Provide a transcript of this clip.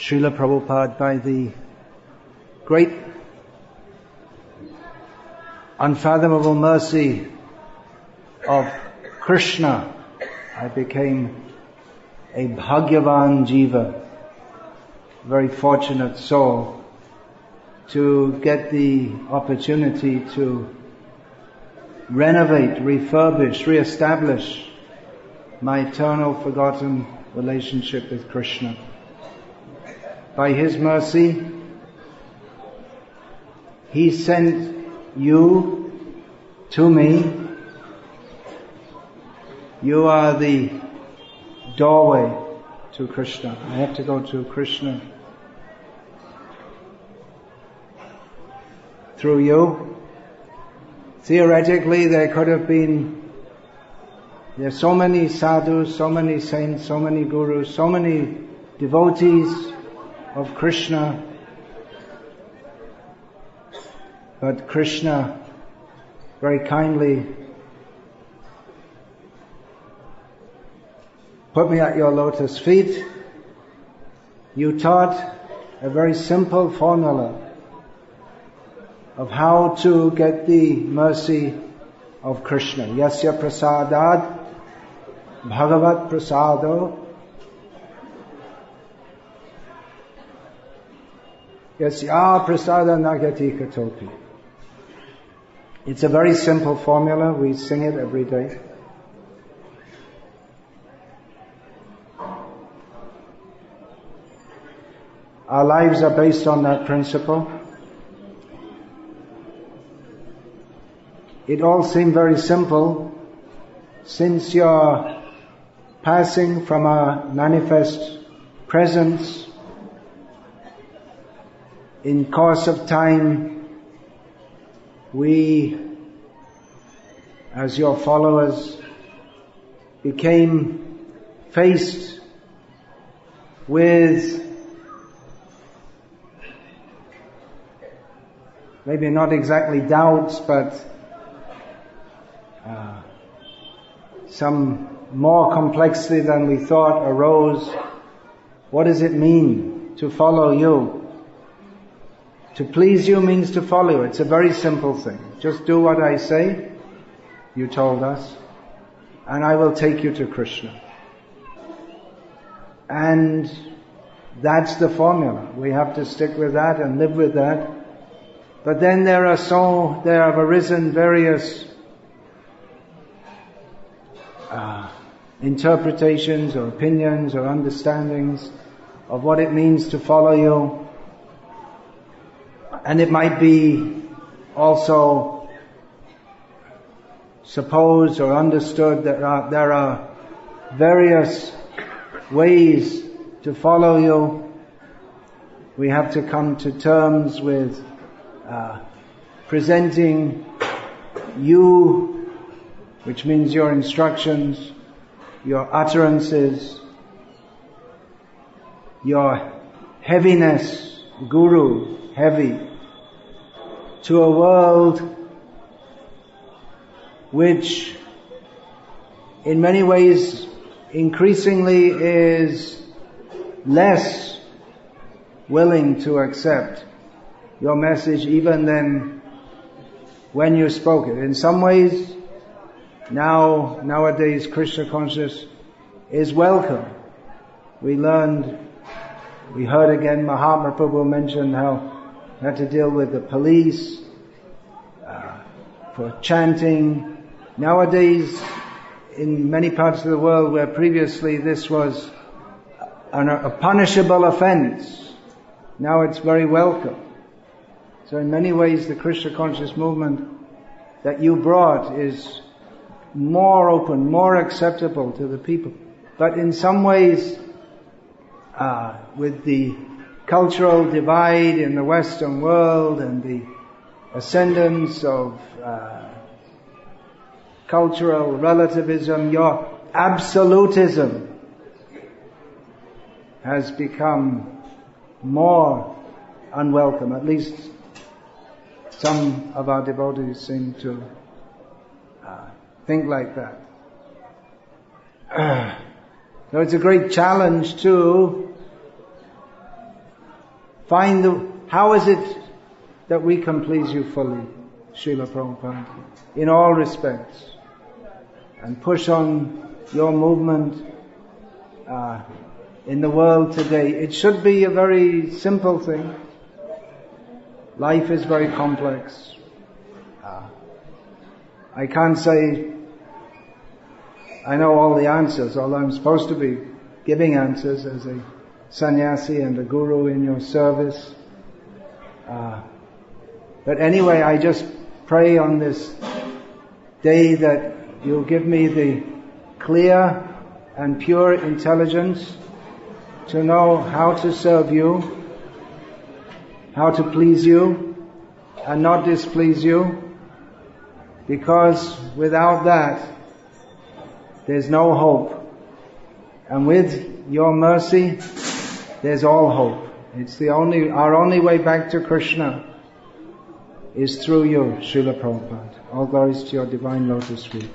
Srila Prabhupada, by the great unfathomable mercy of Krishna, I became a Bhagyavan Jiva, very fortunate soul, to get the opportunity to renovate, refurbish, re-establish my eternal forgotten relationship with Krishna. By His mercy, He sent you to me. You are the doorway to Krishna. I have to go to Krishna through you. Theoretically, there are so many sadhus, so many saints, so many gurus, so many devotees of Krishna. But Krishna very kindly put me at your lotus feet. You taught a very simple formula of how to get the mercy of Krishna. Yasya prasadad bhagavat prasado yasya prasada nagati katopi. It's a very simple formula. We sing it every day. Our lives are based on that principle. It all seemed very simple since you're passing from a manifest presence. In course of time, we, as your followers, became faced with maybe not exactly doubts, but some more complexity than we thought arose. What does it mean to follow you? To please you means to follow you. It's a very simple thing. Just do what I say, you told us, and I will take you to Krishna. And that's the formula. We have to stick with that and live with that. But then there have arisen various interpretations or opinions or understandings of what it means to follow you. And it might be also supposed or understood that there are various ways to follow you. We have to come to terms with presenting you, which means your instructions, your utterances, your heaviness, guru, heavy, to a world which in many ways increasingly is less willing to accept your message even than when you spoke it. In some ways, nowadays Krishna consciousness is welcome. We heard again Mahatma Prabhu mention how we had to deal with the police for chanting. Nowadays, in many parts of the world where previously this was a punishable offense, now it's very welcome. So in many ways the Krishna conscious movement that you brought is more open, more acceptable to the people. But in some ways, with the cultural divide in the Western world and the ascendance of cultural relativism, your absolutism has become more unwelcome. At least some of our devotees seem to think like that. So it's a great challenge to how is it that we can please you fully, Srila Prabhupada, in all respects, and push on your movement in the world today. It should be a very simple thing. Life is very complex. I can't say I know all the answers, although I'm supposed to be giving answers as a sannyasi and a guru in your service. But anyway, I just pray on this day that you'll give me the clear and pure intelligence to know how to serve you, how to please you, and not displease you, because without that, there's no hope. And with your mercy, there's all hope. It's our only way back to Krishna is through you, Srila Prabhupada. All glories to your divine lotus feet.